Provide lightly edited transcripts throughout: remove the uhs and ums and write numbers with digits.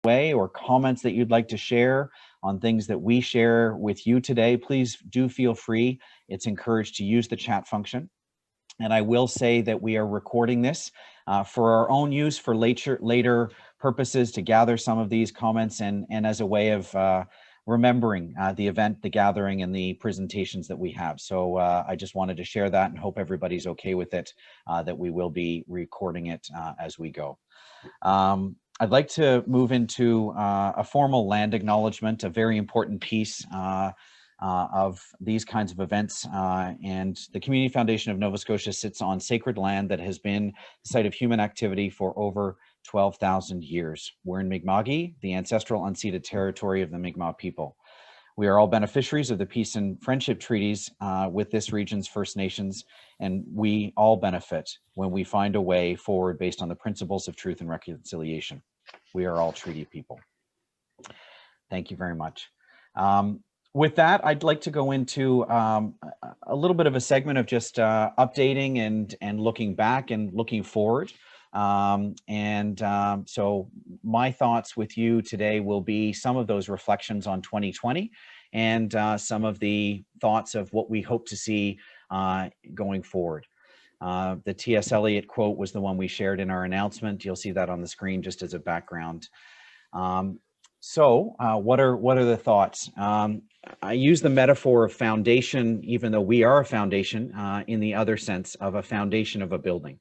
way or comments that you'd like to share on things that we share with you today, please do feel free. It's encouraged to use the chat function. And I will say that we are recording this for our own use for later purposes, to gather some of these comments and as a way of remembering the event, the gathering, and the presentations that we have. So I just wanted to share that and hope everybody's okay with it, that we will be recording it as we go. I'd like to move into a formal land acknowledgement, a very important piece of these kinds of events. And the Community Foundation of Nova Scotia sits on sacred land that has been the site of human activity for over 12,000 years. We're in Mi'kma'ki, the ancestral unceded territory of the Mi'kmaq people. We are all beneficiaries of the peace and friendship treaties with this region's First Nations, and we all benefit when we find a way forward based on the principles of truth and reconciliation. We are all treaty people. Thank you very much. With that, I'd like to go into a little bit of a segment of just updating and looking back and looking forward. So my thoughts with you today will be some of those reflections on 2020 and some of the thoughts of what we hope to see going forward. The T.S. Elliot quote was the one we shared in our announcement. You'll see that on the screen just as a background. What are the thoughts? I use the metaphor of foundation, even though we are a foundation, in the other sense of a foundation of a building.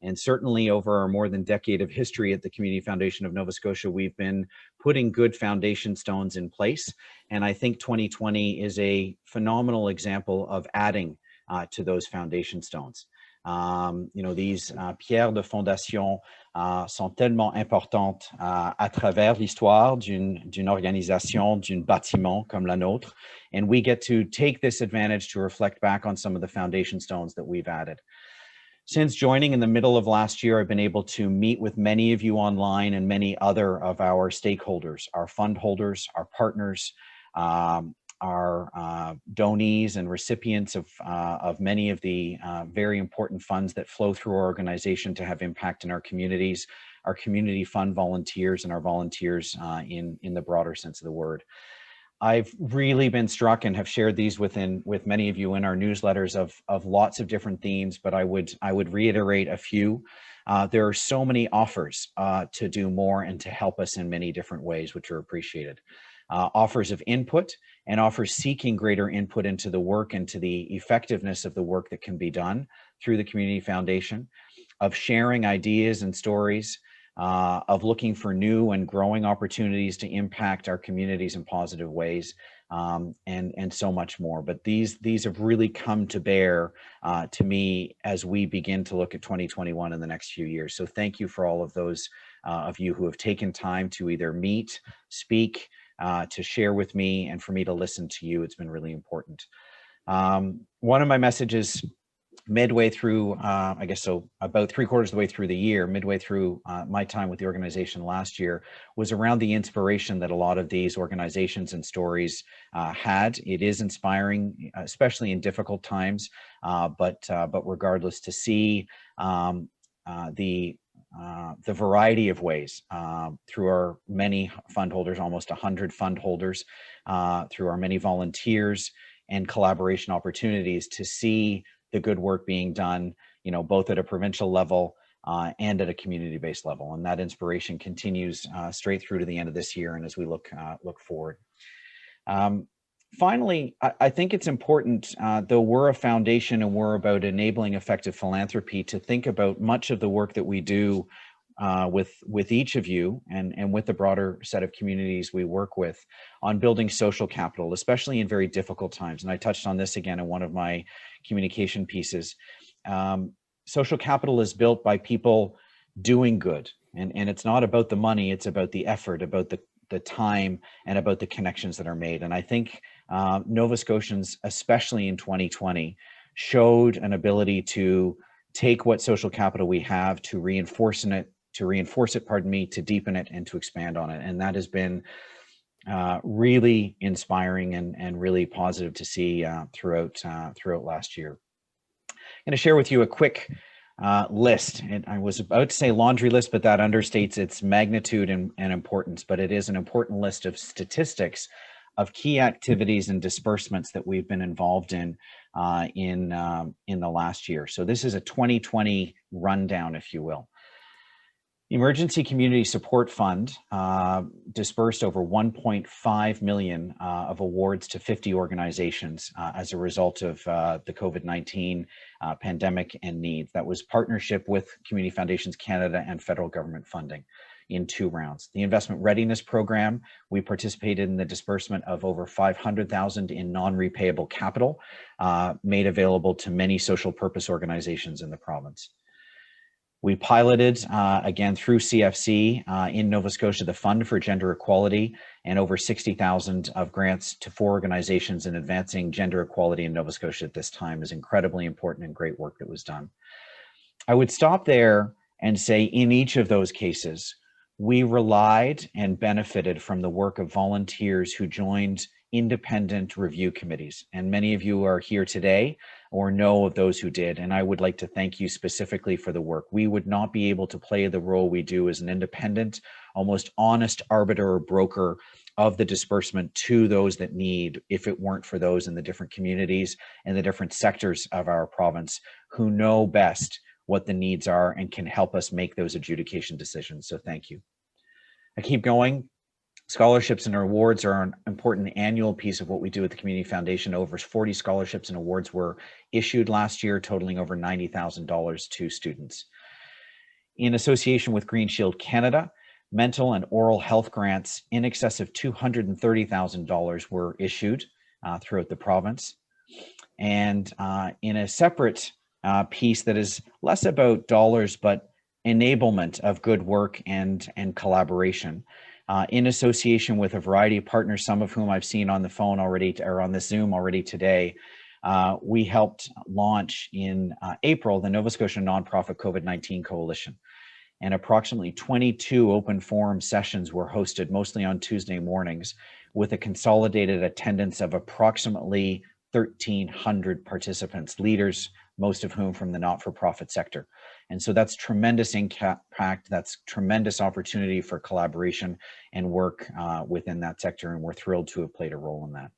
And certainly over our more than decade of history at the Community Foundation of Nova Scotia, we've been putting good foundation stones in place. And I think 2020 is a phenomenal example of adding to those foundation stones. These pierres de fondation sont tellement importantes à travers l'histoire d'une organisation, d'un bâtiment comme la nôtre. And we get to take this advantage to reflect back on some of the foundation stones that we've added. Since joining in the middle of last year, I've been able to meet with many of you online and many other of our stakeholders, our fund holders, our partners, our donees and recipients of many of the very important funds that flow through our organization to have impact in our communities, our community fund volunteers, and our volunteers in the broader sense of the word. I've really been struck and have shared these with many of you in our newsletters of lots of different themes, but I would reiterate a few. There are so many offers to do more and to help us in many different ways, which are appreciated. Offers of input and offers seeking greater input into the work and to the effectiveness of the work that can be done through the Community Foundation, of sharing ideas and stories, of looking for new and growing opportunities to impact our communities in positive ways, and so much more. But these have really come to bear to me as we begin to look at 2021 in the next few years. So thank you for all of those of you who have taken time to either meet, speak, to share with me, and for me to listen to you. It's been really important. One of my messages midway through, I guess so about 3/4 of the way through the year, midway through my time with the organization last year, was around the inspiration that a lot of these organizations and stories had. It is inspiring, especially in difficult times, but regardless, to see the variety of ways through our many fund holders, almost 100 fund holders, through our many volunteers and collaboration opportunities, to see the good work being done, both at a provincial level and at a community-based level. And that inspiration continues straight through to the end of this year and as we look forward. Finally, I think it's important, though we're a foundation and we're about enabling effective philanthropy, to think about much of the work that we do with each of you and with the broader set of communities we work with on building social capital, especially in very difficult times. And I touched on this again in one of my communication pieces. Social capital is built by people doing good. And it's not about the money, it's about the effort, about the time, and about the connections that are made. And I think Nova Scotians, especially in 2020, showed an ability to take what social capital we have, to reinforce it, to deepen it, and to expand on it. And that has been really inspiring and really positive to see throughout last year. I'm going to share with you a quick list. And I was about to say laundry list, but that understates its magnitude and importance. But it is an important list of statistics of key activities and disbursements that we've been involved in the last year. So this is a 2020 rundown, if you will. Emergency Community Support Fund dispersed over 1.5 million of awards to 50 organizations as a result of the COVID-19 pandemic and needs. That was partnership with Community Foundations Canada and federal government funding in 2 rounds. The Investment Readiness Program, we participated in the disbursement of over 500,000 in non-repayable capital made available to many social purpose organizations in the province. We piloted, again, through CFC in Nova Scotia, the Fund for Gender Equality, and over 60,000 of grants to 4 organizations in advancing gender equality in Nova Scotia at this time is incredibly important and great work that was done. I would stop there and say in each of those cases, we relied and benefited from the work of volunteers who joined independent review committees. And many of you are here today or know of those who did. And I would like to thank you specifically for the work. We would not be able to play the role we do as an independent, almost honest arbiter or broker of the disbursement to those that need, if it weren't for those in the different communities and the different sectors of our province who know best what the needs are and can help us make those adjudication decisions. So thank you. I keep going. Scholarships and awards are an important annual piece of what we do at the Community Foundation. Over 40 scholarships and awards were issued last year, totaling over $90,000 to students. In association with Green Shield Canada, mental and oral health grants in excess of $230,000 were issued throughout the province. And in a separate piece that is less about dollars, but enablement of good work and collaboration, in association with a variety of partners, some of whom I've seen on the phone already, or on the Zoom already today, we helped launch in April the Nova Scotia Nonprofit COVID-19 Coalition. And approximately 22 open forum sessions were hosted, mostly on Tuesday mornings, with a consolidated attendance of approximately 1,300 participants, leaders, most of whom from the not-for-profit sector. And so that's tremendous impact, that's tremendous opportunity for collaboration and work within that sector, and we're thrilled to have played a role in that.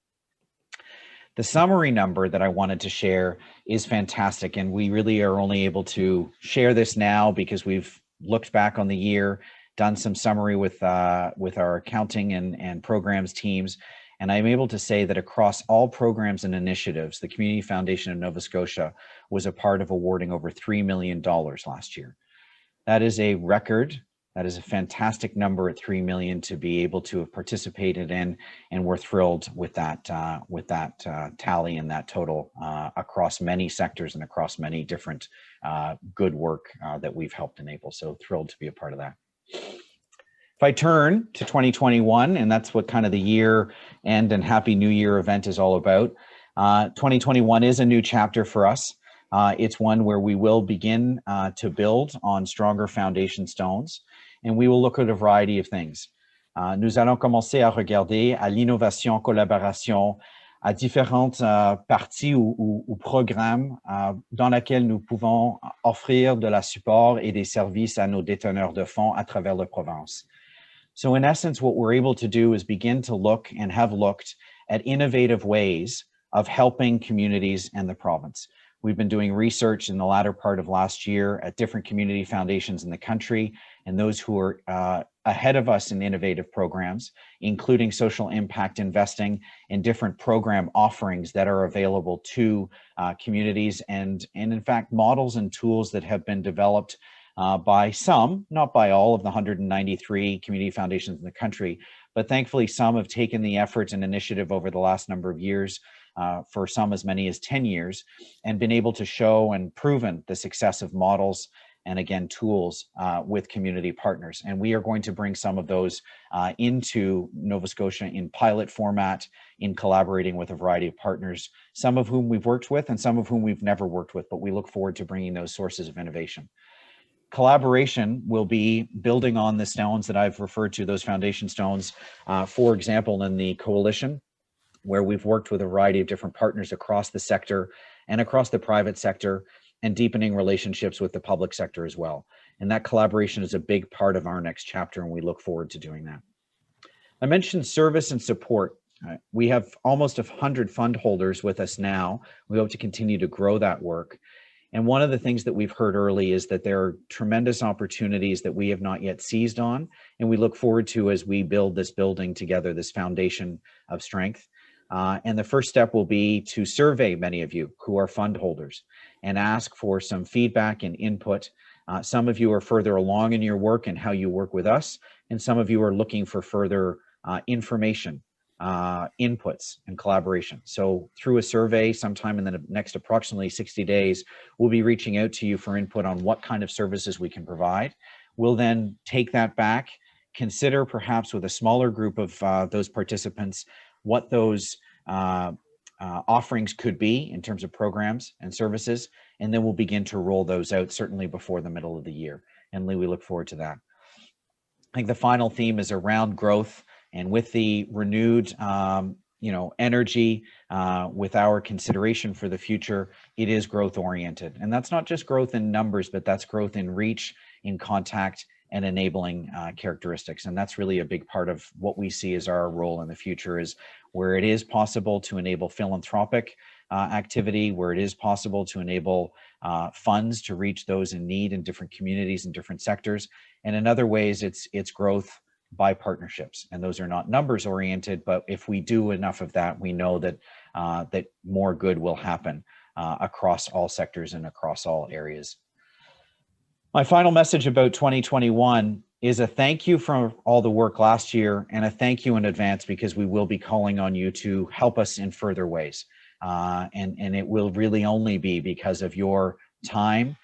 The summary number that I wanted to share is fantastic, and we really are only able to share this now because we've looked back on the year, done some summary with our accounting and programs teams, and I'm able to say that across all programs and initiatives, the Community Foundation of Nova Scotia was a part of awarding over $3 million last year. That is a record. That is a fantastic number at $3 million to be able to have participated in, and we're thrilled with that tally and that total across many sectors and across many different good work that we've helped enable. So thrilled to be a part of that. If I turn to 2021, and that's what kind of the year end and Happy New Year event is all about, 2021 is a new chapter for us. It's one where we will begin to build on stronger foundation stones, and we will look at a variety of things. Nous allons commencer à regarder à l'innovation, collaboration, à différentes parties ou programmes dans lesquels nous pouvons offrir de la support et des services à nos déteneurs de fonds à travers la province. So in essence, what we're able to do is begin to look and have looked at innovative ways of helping communities and the province. We've been doing research in the latter part of last year at different community foundations in the country and those who are ahead of us in innovative programs, including social impact investing and different program offerings that are available to communities and in fact, models and tools that have been developed by some, not by all of the 193 community foundations in the country, but thankfully some have taken the effort and initiative over the last number of years, for some as many as 10 years, and been able to show and proven the success of models and again, tools with community partners. And we are going to bring some of those into Nova Scotia in pilot format, in collaborating with a variety of partners, some of whom we've worked with and some of whom we've never worked with, but we look forward to bringing those sources of innovation. Collaboration will be building on the stones that I've referred to, those foundation stones, for example, in the coalition, where we've worked with a variety of different partners across the sector and across the private sector and deepening relationships with the public sector as well. And that collaboration is a big part of our next chapter, and we look forward to doing that. I mentioned service and support. We have almost 100 fund holders with us now. We hope to continue to grow that work. And one of the things that we've heard early is that there are tremendous opportunities that we have not yet seized on, and we look forward to as we build this building together, this foundation of strength. And the first step will be to survey many of you who are fund holders and ask for some feedback and input. Some of you are further along in your work and how you work with us, and some of you are looking for further information, inputs, and collaboration. So through a survey sometime in the next approximately 60 days, we'll be reaching out to you for input on what kind of services we can provide. We'll then take that back, consider perhaps with a smaller group of those participants what those offerings could be in terms of programs and services, and then we'll begin to roll those out certainly before the middle of the year. And Lee, we look forward to that. I think the final theme is around growth, and with the renewed energy, with our consideration for the future, it is growth oriented. And that's not just growth in numbers, but that's growth in reach, in contact, and enabling characteristics. And that's really a big part of what we see as our role in the future, is where it is possible to enable philanthropic activity, where it is possible to enable funds to reach those in need in different communities and different sectors. And in other ways, it's growth by partnerships. And those are not numbers oriented, but if we do enough of that, we know that that more good will happen across all sectors and across all areas. My final message about 2021 is a thank you for all the work last year, and a thank you in advance, because we will be calling on you to help us in further ways. And it will really only be because of your time,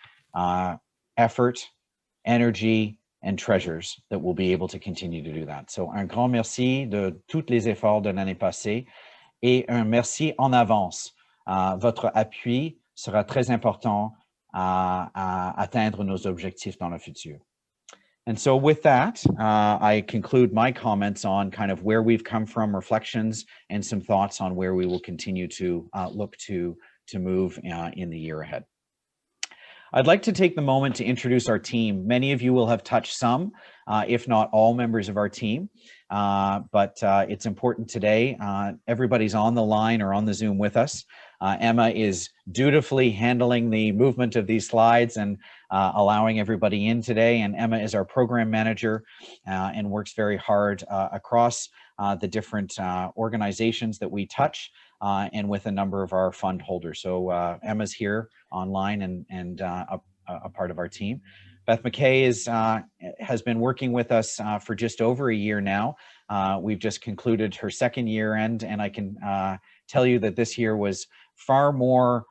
effort, energy, and treasures that we'll be able to continue to do that. So un grand merci de tous les efforts de l'année passée, et un merci en avance. Votre appui sera très important à atteindre nos objectifs dans le futur. And so with that, I conclude my comments on kind of where we've come from, reflections, and some thoughts on where we will continue to look to move in the year ahead. I'd like to take the moment to introduce our team. Many of you will have touched some, if not all members of our team, but it's important today. Everybody's on the line or on the Zoom with us. Emma is dutifully handling the movement of these slides and allowing everybody in today. And Emma is our program manager and works very hard across the different organizations that we touch and with a number of our fund holders. So Emma's here online and a part of our team. Beth McKay has been working with us for just over a year now. We've just concluded her second year end, and I can tell you that this year was far more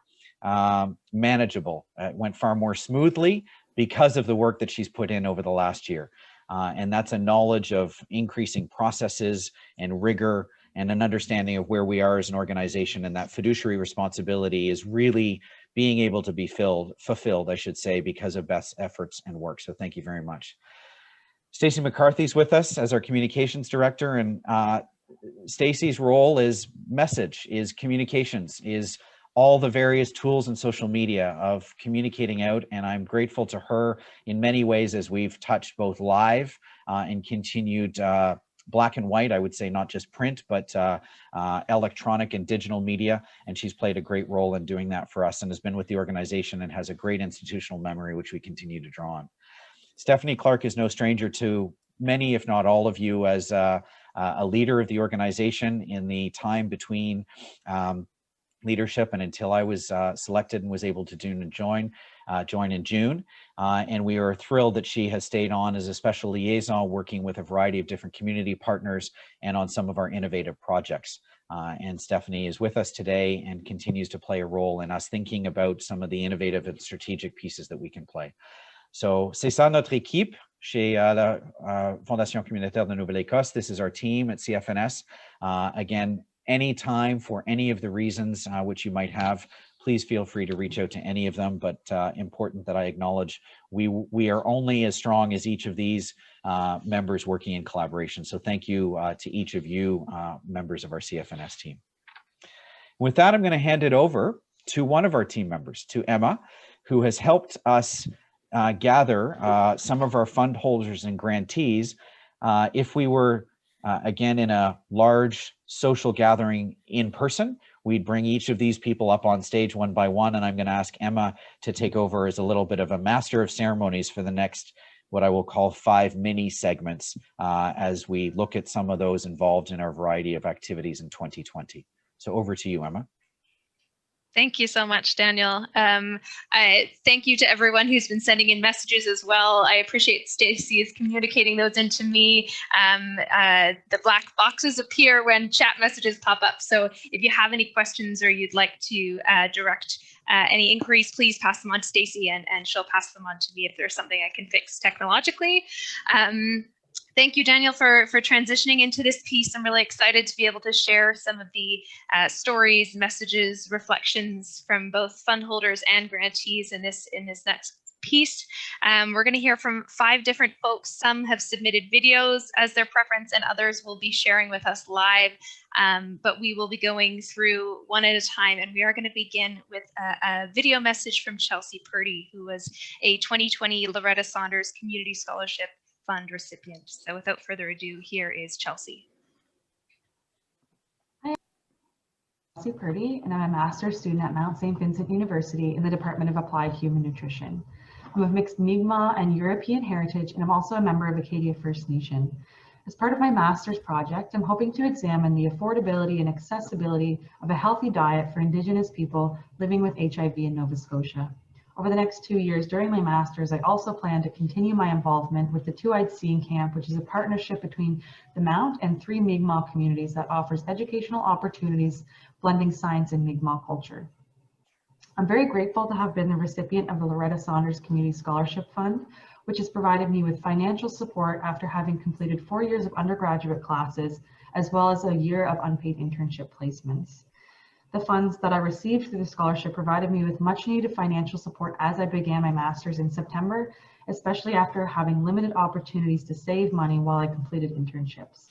manageable. It went far more smoothly because of the work that she's put in over the last year. And that's a knowledge of increasing processes and rigor and an understanding of where we are as an organization, and that fiduciary responsibility is really being able to be fulfilled, I should say, because of Beth's efforts and work. So thank you very much. Stacey McCarthy's with us as our communications director, and Stacey's role is message, is communications, is all the various tools and social media of communicating out. And I'm grateful to her in many ways as we've touched both live and continued black and white, I would say, not just print, but electronic and digital media. And she's played a great role in doing that for us and has been with the organization and has a great institutional memory, which we continue to draw on. Stephanie Clark is no stranger to many, if not all of you, as a leader of the organization in the time between leadership and until I was selected and was able to join in June. And we are thrilled that she has stayed on as a special liaison, working with a variety of different community partners and on some of our innovative projects. And Stephanie is with us today and continues to play a role in us thinking about some of the innovative and strategic pieces that we can play. So c'est ça notre équipe chez la Fondation Communautaire de Nouvelle-Écosse. This is our team at CFNS. Again, any time for any of the reasons which you might have, please feel free to reach out to any of them, but important that I acknowledge we are only as strong as each of these members working in collaboration. So thank you to each of you members of our CFNS team. With that, I'm going to hand it over to one of our team members, to Emma. who has helped us gather some of our fund holders and grantees. If we were, again, in a large social gathering in person, we'd bring each of these people up on stage one by one, and I'm going to ask Emma to take over as a little bit of a master of ceremonies for the next, what I will call 5 mini segments, as we look at some of those involved in our variety of activities in 2020. So over to you, Emma. Thank you so much, Daniel. Thank you to everyone who's been sending in messages as well. I appreciate Stacey is communicating those into me. The black boxes appear when chat messages pop up. So if you have any questions or you'd like to direct any inquiries, please pass them on to Stacey, and she'll pass them on to me if there's something I can fix technologically. Thank you, Daniel, for transitioning into this piece. I'm really excited to be able to share some of the stories, messages, reflections from both fund holders and grantees in this next piece. We're going to hear from 5 different folks. Some have submitted videos as their preference, and others will be sharing with us live. But we will be going through one at a time, and we are going to begin with a video message from Chelsea Purdy, who was a 2020 Loretta Saunders Community Scholarship Fund recipient. So without further ado, here is Chelsea. Hi, I'm Chelsea Purdy, and I'm a master's student at Mount St. Vincent University in the Department of Applied Human Nutrition. I'm of mixed Mi'kmaq and European heritage, and I'm also a member of Acadia First Nation. As part of my master's project, I'm hoping to examine the affordability and accessibility of a healthy diet for Indigenous people living with HIV in Nova Scotia. Over the next 2 years during my master's, I also plan to continue my involvement with the Two-Eyed Seeing Camp, which is a partnership between the Mount and 3 Mi'kmaq communities that offers educational opportunities blending science and Mi'kmaq culture. I'm very grateful to have been the recipient of the Loretta Saunders Community Scholarship Fund, which has provided me with financial support after having completed 4 years of undergraduate classes, as well as a year of unpaid internship placements. The funds that I received through the scholarship provided me with much needed financial support as I began my master's in September, especially after having limited opportunities to save money while I completed internships.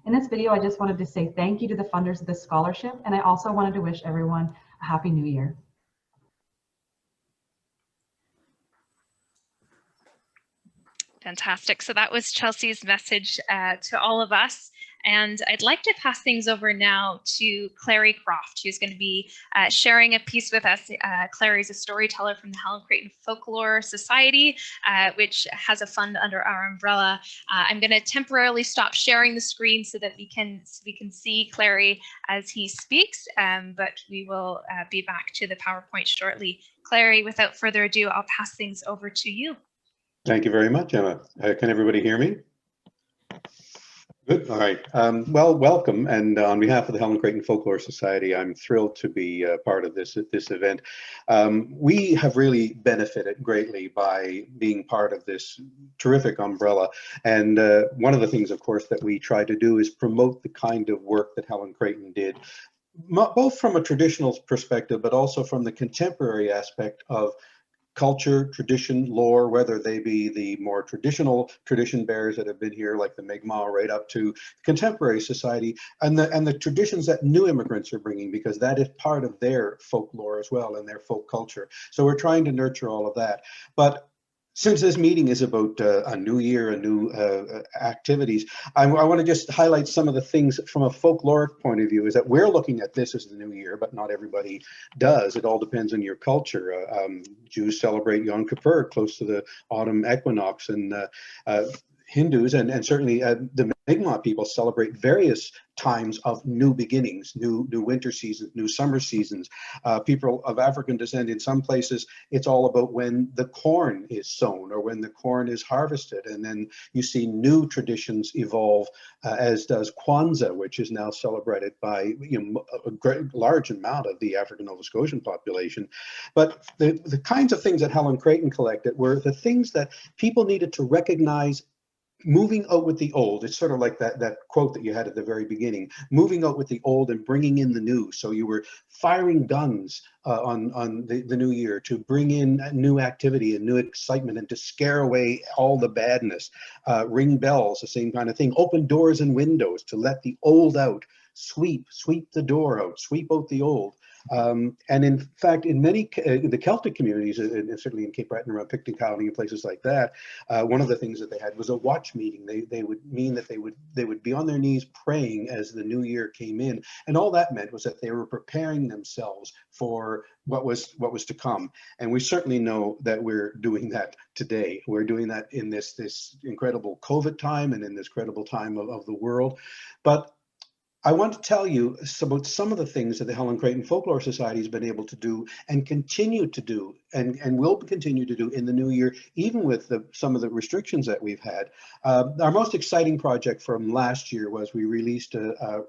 In this video, I just wanted to say thank you to the funders of this scholarship, and I also wanted to wish everyone a happy new year. Fantastic. So that was Chelsea's message to all of us. And I'd like to pass things over now to Clary Croft, who's going to be sharing a piece with us. Clary is a storyteller from the Helen Creighton Folklore Society, which has a fund under our umbrella. I'm going to temporarily stop sharing the screen so that we can see Clary as he speaks, but we will be back to the PowerPoint shortly. Clary, without further ado, I'll pass things over to you. Thank you very much, Emma. Can everybody hear me? Good. All right. Well, welcome. And on behalf of the Helen Creighton Folklore Society, I'm thrilled to be part of this event. We have really benefited greatly by being part of this terrific umbrella. And one of the things, of course, that we try to do is promote the kind of work that Helen Creighton did, both from a traditional perspective, but also from the contemporary aspect of culture, tradition, lore, whether they be the more traditional tradition bearers that have been here, like the Mi'kmaq, right up to contemporary society, and the traditions that new immigrants are bringing, because that is part of their folklore as well and their folk culture. So we're trying to nurture all of that. But since this meeting is about a new year, new activities, I want to just highlight some of the things from a folkloric point of view, is that we're looking at this as the new year, but not everybody does. It all depends on your culture. Jews celebrate Yom Kippur close to the autumn equinox, and Hindus and certainly the Mi'kmaq people celebrate various times of new beginnings, new winter seasons, new summer seasons. People of African descent, in some places, it's all about when the corn is sown or when the corn is harvested. And then you see new traditions evolve, as does Kwanzaa, which is now celebrated by a large amount of the African Nova Scotian population. But the kinds of things that Helen Creighton collected were the things that people needed to recognize. Moving out with the old, it's sort of like that quote that you had at the very beginning, moving out with the old and bringing in the new. So you were firing guns on the new year to bring in new activity and new excitement and to scare away all the badness. Ring bells, the same kind of thing. Open doors and windows to let the old out. Sweep the door out, sweep out the old. And in fact, in many the Celtic communities, and certainly in Cape Breton, around Picton County and places like that, one of the things that they had was a watch meeting. They would mean that they would be on their knees praying as the new year came in, and all that meant was that they were preparing themselves for what was to come. And we certainly know that we're doing that today. We're doing that in this incredible COVID time and in this incredible time of the world. But I want to tell you about some of the things that the Helen Creighton Folklore Society has been able to do and continue to do and will continue to do in the new year, even with some of the restrictions that we've had. Our most exciting project from last year was we released a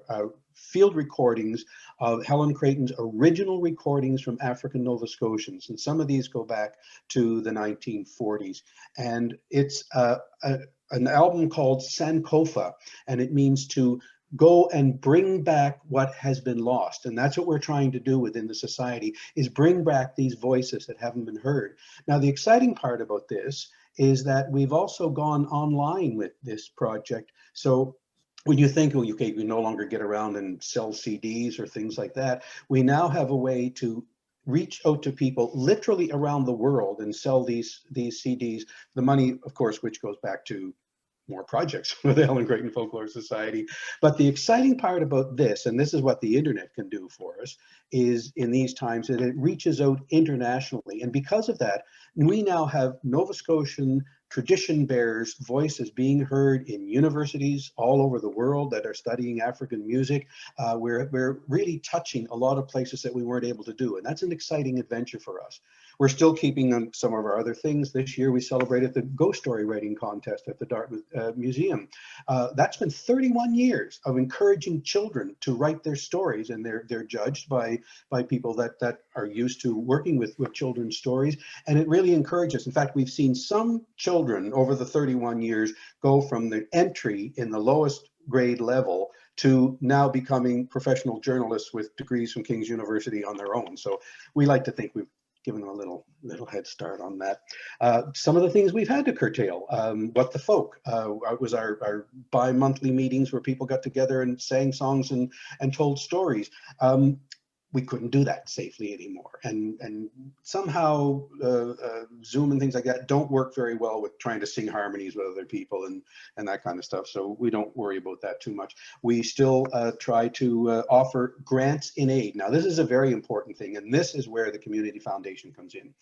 field recordings of Helen Creighton's original recordings from African Nova Scotians. And some of these go back to the 1940s. And it's an album called Sankofa, and it means to go and bring back what has been lost. And that's what we're trying to do within the society, is bring back these voices that haven't been heard. Now, the exciting part about this is that we've also gone online with this project. So when you think, oh, okay, we no longer get around and sell CDs or things like that, we now have a way to reach out to people literally around the world and sell these CDs. The money, of course, which goes back to more projects with the Helen Creighton Folklore Society. But the exciting part about this, and this is what the internet can do for us, is in these times that it reaches out internationally. And because of that, we now have Nova Scotian tradition bearers' voices being heard in universities all over the world that are studying African music. We're really touching a lot of places that we weren't able to do. And that's an exciting adventure for us. We're still keeping on some of our other things. This year, we celebrated the ghost story writing contest at the Dartmouth Museum. That's been 31 years of encouraging children to write their stories, and they're judged by people that are used to working with children's stories, and it really encourages. In fact, we've seen some children over the 31 years go from the entry in the lowest grade level to now becoming professional journalists with degrees from King's University on their own. So we like to think we've given them a little head start on that. Some of the things we've had to curtail, What the Folk was our bi-monthly meetings where people got together and sang songs and told stories. We couldn't do that safely anymore. And somehow Zoom and things like that don't work very well with trying to sing harmonies with other people and that kind of stuff. So we don't worry about that too much. We still try to offer grants in aid. Now, this is a very important thing, and this is where the Community Foundation comes in.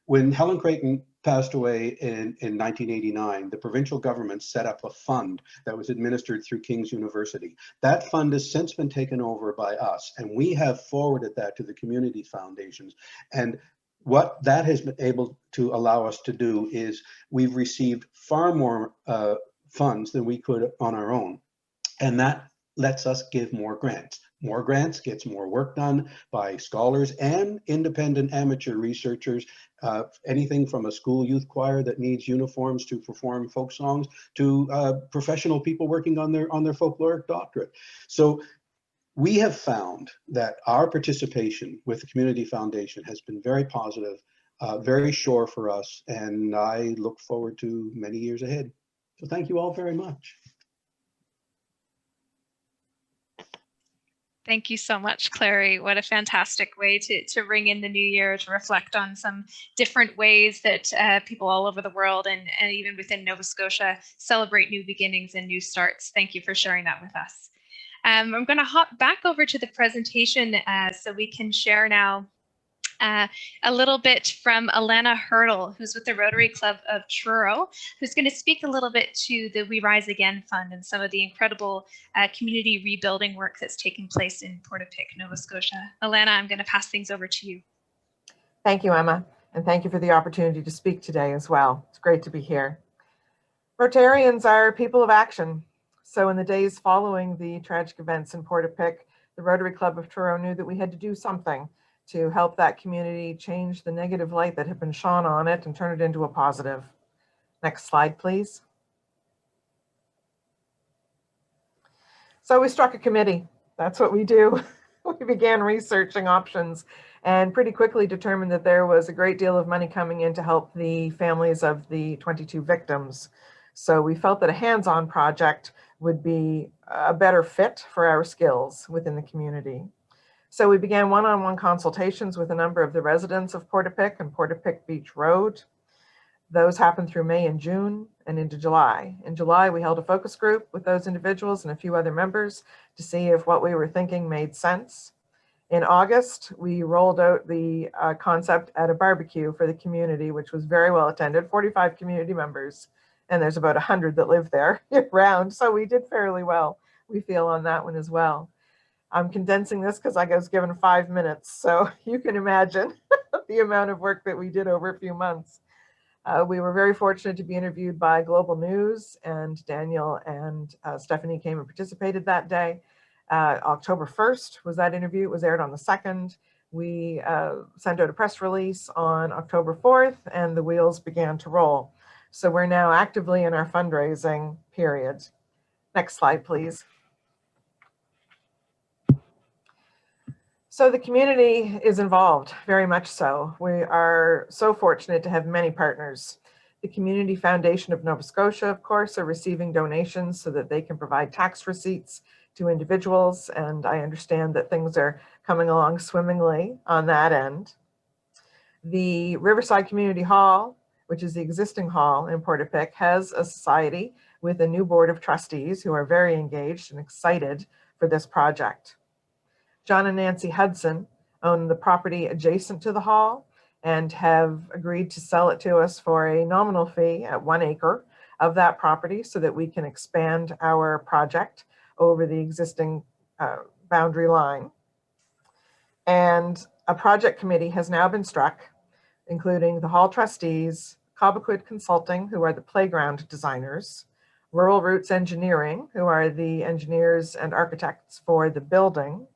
When Helen Creighton passed away in 1989, the provincial government set up a fund that was administered through King's University. That fund has since been taken over by us, and we have forwarded that to the community foundations. And what that has been able to allow us to do is we've received far more funds than we could on our own. And that lets us give more grants. More grants gets more work done by scholars and independent amateur researchers, anything from a school youth choir that needs uniforms to perform folk songs to professional people working on their folkloric doctorate. So we have found that our participation with the Community Foundation has been very positive, very sure for us, and I look forward to many years ahead. So thank you all very much. Thank you so much, Clary. What a fantastic way to ring in the new year, to reflect on some different ways that people all over the world and even within Nova Scotia celebrate new beginnings and new starts. Thank you for sharing that with us. I'm going to hop back over to the presentation so we can share now a little bit from Alana Hurdle, who's with the Rotary Club of Truro, who's going to speak a little bit to the We Rise Again Fund and some of the incredible community rebuilding work that's taking place in Portapique, Nova Scotia. Alana, I'm going to pass things over to you. Thank you, Emma, and thank you for the opportunity to speak today as well. It's great to be here. Rotarians are people of action. So in the days following the tragic events in Portapique, the Rotary Club of Truro knew that we had to do something to help that community change the negative light that had been shone on it and turn it into a positive. Next slide, please. So we struck a committee. That's what we do. We began researching options and pretty quickly determined that there was a great deal of money coming in to help the families of the 22 victims. So we felt that a hands-on project would be a better fit for our skills within the community. So we began one-on-one consultations with a number of the residents of Portapique and Portapique Beach Road. Those happened through May and June and into July. In July, we held a focus group with those individuals and a few other members to see if what we were thinking made sense. In August, we rolled out the concept at a barbecue for the community, which was very well attended, 45 community members, and there's about 100 that live there year-round. So we did fairly well, we feel, on that one as well. I'm condensing this because I was given 5 minutes, so you can imagine the amount of work that we did over a few months. We were very fortunate to be interviewed by Global News, and Daniel and Stephanie came and participated that day. October 1st was that interview. It was aired on the 2nd. We sent out a press release on October 4th, and the wheels began to roll. So we're now actively in our fundraising period. Next slide, please. So the community is involved, very much so. We are so fortunate to have many partners. The Community Foundation of Nova Scotia, of course, are receiving donations so that they can provide tax receipts to individuals, and I understand that things are coming along swimmingly on that end. The Riverside Community Hall, which is the existing hall in Portapique, has a society with a new board of trustees who are very engaged and excited for this project. John and Nancy Hudson own the property adjacent to the hall and have agreed to sell it to us for a nominal fee at 1 acre of that property so that we can expand our project over the existing boundary line. And a project committee has now been struck, including the hall trustees, Cobequid Consulting, who are the playground designers, Rural Roots Engineering, who are the engineers and architects for the building,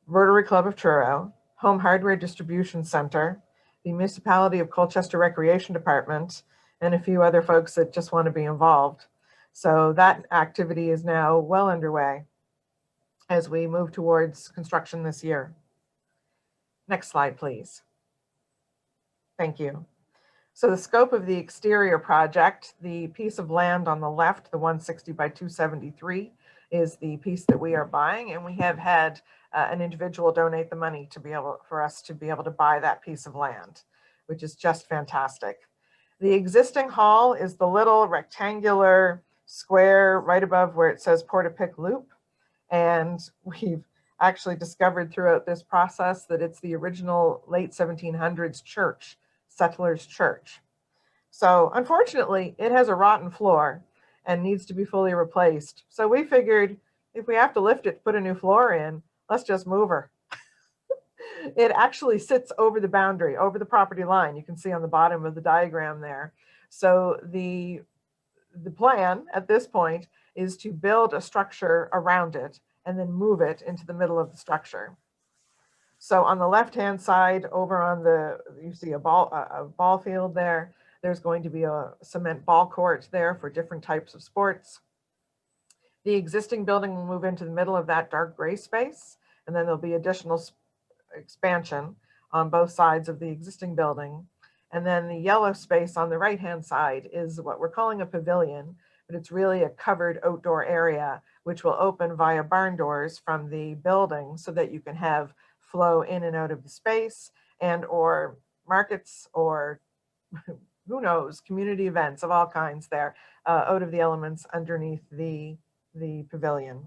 Rotary Club of Truro, Home Hardware Distribution Center, the Municipality of Colchester Recreation Department, and a few other folks that just want to be involved. So that activity is now well underway as we move towards construction this year. Next slide, please. Thank you. So the scope of the exterior project, the piece of land on the left, the 160 by 273, is the piece that we are buying, and we have had an individual donate the money to be able for us to be able to buy that piece of land, which is just fantastic. The existing hall is the little rectangular square right above where it says Portapique Loop, and we've actually discovered throughout this process that it's the original late 1700s church, settlers' church. So unfortunately, it has a rotten floor and needs to be fully replaced. So we figured if we have to lift it to put a new floor in, let's just move her. It actually sits over the boundary, over the property line. You can see on the bottom of the diagram there. So the plan at this point is to build a structure around it and then move it into the middle of the structure. So on the left-hand side, over on the, you see a ball field there. There's going to be a cement ball court there for different types of sports. The existing building will move into the middle of that dark gray space, and then there'll be additional expansion on both sides of the existing building. And then the yellow space on the right-hand side is what we're calling a pavilion, but it's really a covered outdoor area, which will open via barn doors from the building so that you can have flow in and out of the space, and or markets or who knows, community events of all kinds there, out of the elements underneath the pavilion.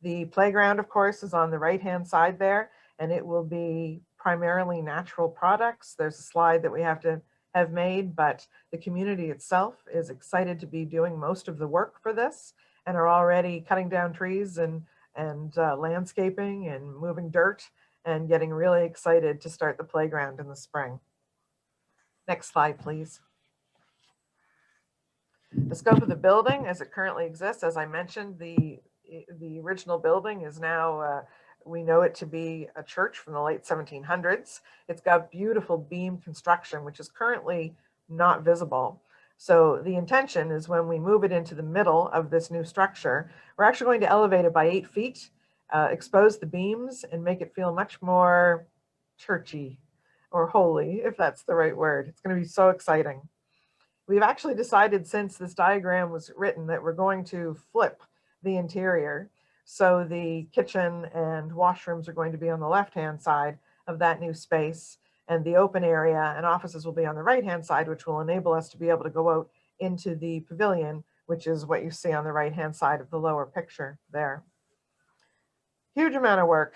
The playground, of course, is on the right-hand side there, and it will be primarily natural products. There's a slide that we have to have made, but the community itself is excited to be doing most of the work for this and are already cutting down trees and landscaping and moving dirt and getting really excited to start the playground in the spring. Next slide, please. The scope of the building as it currently exists, as I mentioned, the original building is now, we know it to be a church from the late 1700s. It's got beautiful beam construction, which is currently not visible. So the intention is when we move it into the middle of this new structure, we're actually going to elevate it by 8 feet, expose the beams and make it feel much more churchy or holy, if that's the right word. It's going to be so exciting. We've actually decided since this diagram was written that we're going to flip the interior. So the kitchen and washrooms are going to be on the left-hand side of that new space, and the open area and offices will be on the right-hand side, which will enable us to be able to go out into the pavilion, which is what you see on the right-hand side of the lower picture there. Huge amount of work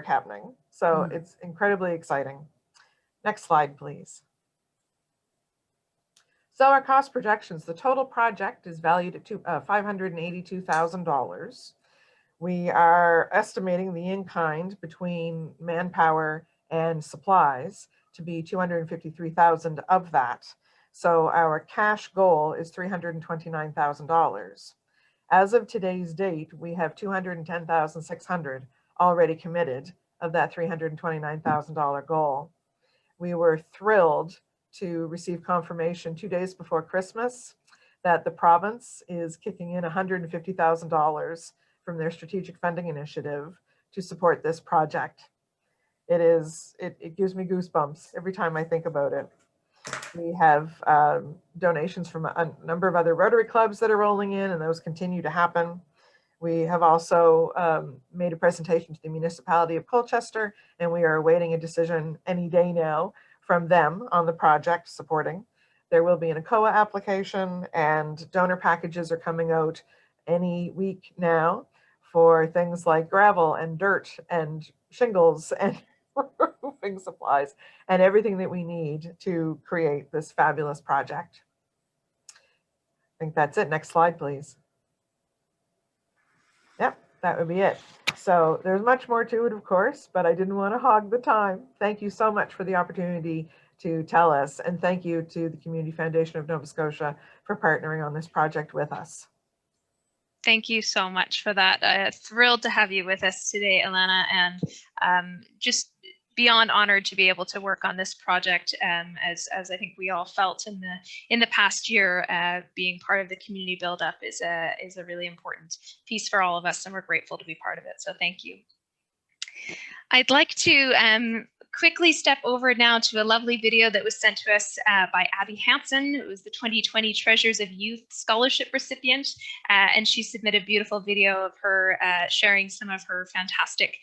happening. So it's incredibly exciting. Next slide, please. So our cost projections, the total project is valued at $582,000. We are estimating the in-kind between manpower and supplies to be $253,000 of that. So our cash goal is $329,000. As of today's date, we have $210,600 already committed of that $329,000 goal. We were thrilled to receive confirmation 2 days before Christmas that the province is kicking in $150,000 from their strategic funding initiative to support this project. It gives me goosebumps every time I think about it. We have donations from a number of other Rotary clubs that are rolling in, and those continue to happen. We have also made a presentation to the municipality of Colchester, and we are awaiting a decision any day now from them on the project supporting. There will be an ACOA application, and donor packages are coming out any week now for things like gravel and dirt and shingles and roofing supplies and everything that we need to create this fabulous project. I think that's it. Next slide, please. Yep, that would be it. So there's much more to it, of course, but I didn't want to hog the time. Thank you so much for the opportunity to tell us, and thank you to the Community Foundation of Nova Scotia for partnering on this project with us. Thank you so much for that. Thrilled to have you with us today, Alana, and just beyond honored to be able to work on this project, as I think we all felt in the past year. Being part of the community buildup is a really important piece for all of us, and we're grateful to be part of it. So thank you. I'd like to quickly step over now to a lovely video that was sent to us by Abby Hansen. It was the 2020 Treasures of Youth Scholarship recipient, and she submitted a beautiful video of her sharing some of her fantastic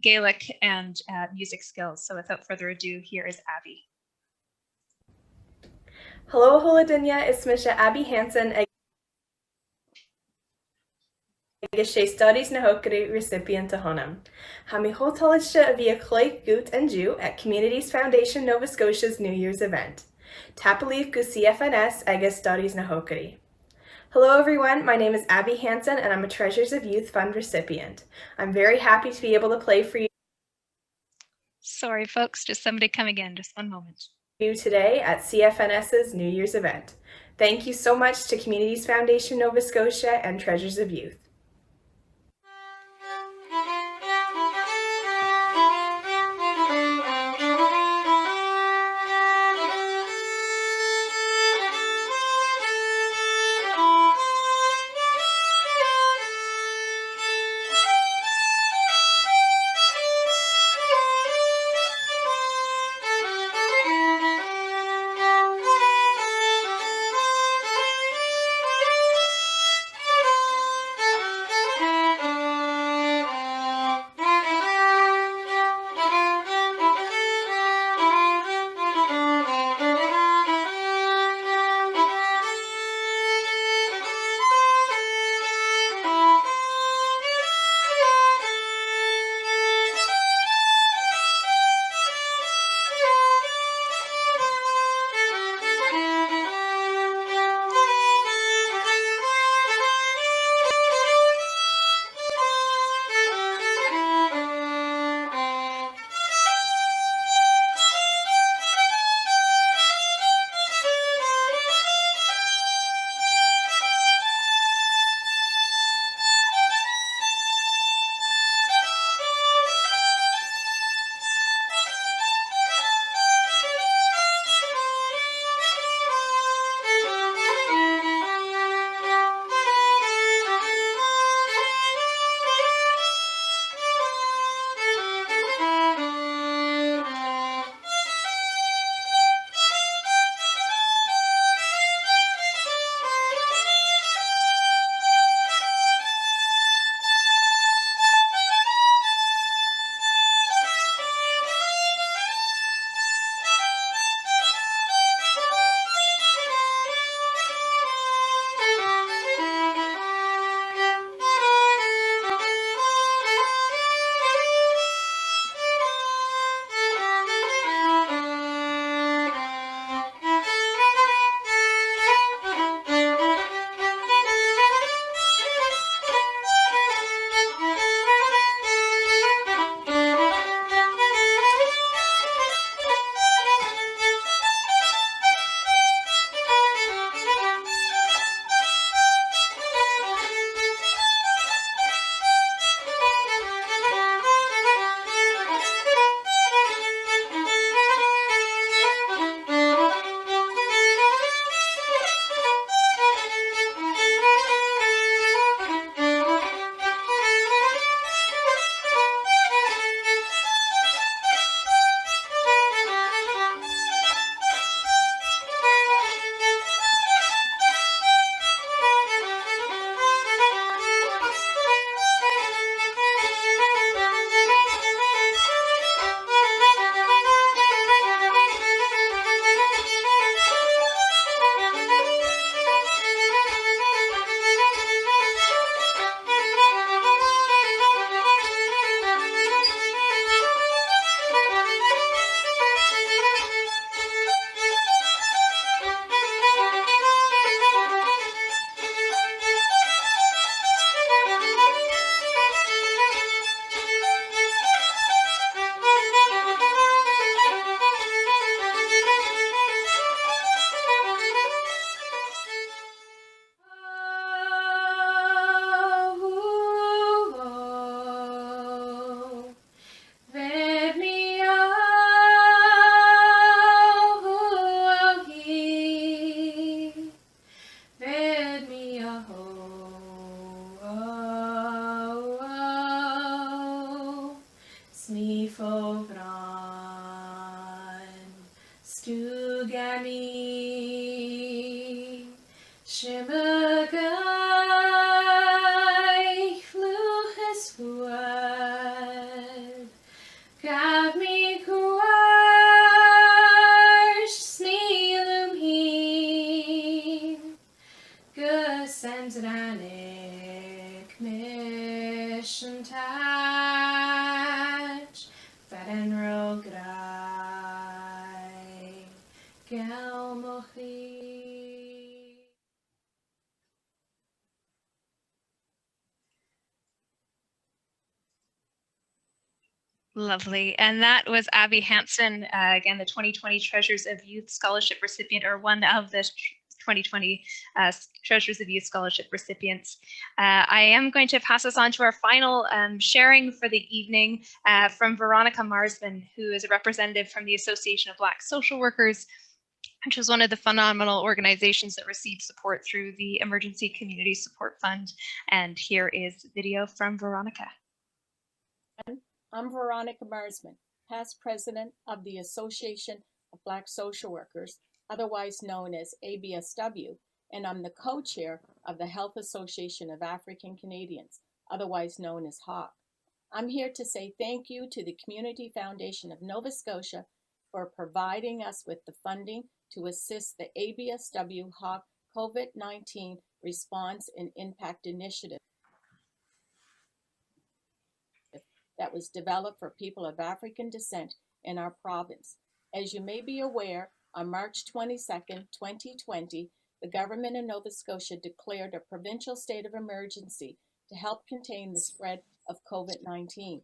Gaelic and music skills. So without further ado, here is Abby. Hello, Holadunya, is Misha Abby Hansen. Agus sé Studies na Hockery recipient a honam. Ha mi hotaliste a via Clay Goot and Jew at Communities Foundation Nova Scotia's New Year's event. Tapaleaf go CFNS agus Studies na Hockery. Hello everyone, my name is Abby Hansen and I'm a Treasures of Youth Fund recipient. I'm very happy to be able to play for you. Sorry folks, just somebody coming in, just one moment. Today at CFNS's New Year's event. Thank you so much to Communities Foundation Nova Scotia and Treasures of Youth. fovran stugami Shimmergai fluches fuad Gav me kuarsh snilum hin Gesendranik mission touch Faden rograi Gelmochi. Lovely. And that was Abby Hansen, again, the 2020 Treasures of Youth Scholarship recipient, or one of the 2020 Treasures of Youth Scholarship recipients. I am going to pass us on to our final sharing for the evening from Veronica Marsman, who is a representative from the Association of Black Social Workers, which was one of the phenomenal organizations that received support through the Emergency Community Support Fund. And here is video from Veronica. I'm Veronica Marsman, past president of the Association of Black Social Workers, otherwise known as ABSW, and I'm the co-chair of the Health Association of African Canadians, otherwise known as HAWK. I'm here to say thank you to the Community Foundation of Nova Scotia for providing us with the funding to assist the ABSW HAWK COVID-19 Response and Impact Initiative that was developed for people of African descent in our province. As you may be aware, on March 22nd, 2020, the government of Nova Scotia declared a provincial state of emergency to help contain the spread of COVID-19.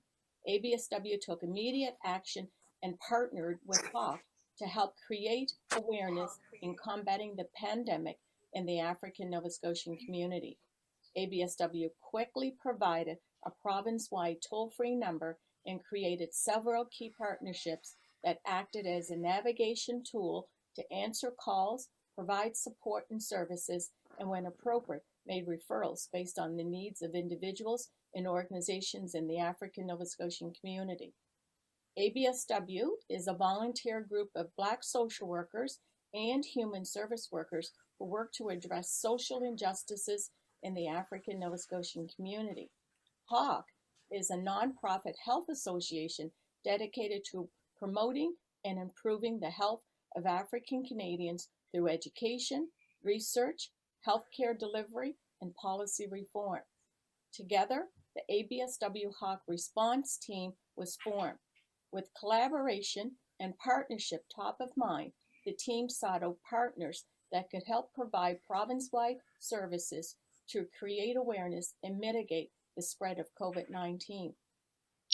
ABSW took immediate action and partnered with HAWK to help create awareness in combating the pandemic in the African Nova Scotian community. ABSW quickly provided a province-wide toll-free number and created several key partnerships that acted as a navigation tool to answer calls, provide support and services, and when appropriate, made referrals based on the needs of individuals and organizations in the African Nova Scotian community. ABSW is a volunteer group of Black social workers and human service workers who work to address social injustices in the African Nova Scotian community. HAWK is a nonprofit health association dedicated to promoting and improving the health of African Canadians through education, research, healthcare delivery, and policy reform. Together, the ABSW HAWK response team was formed. With collaboration and partnership top of mind, the team sought out partners that could help provide province-wide services to create awareness and mitigate the spread of COVID-19.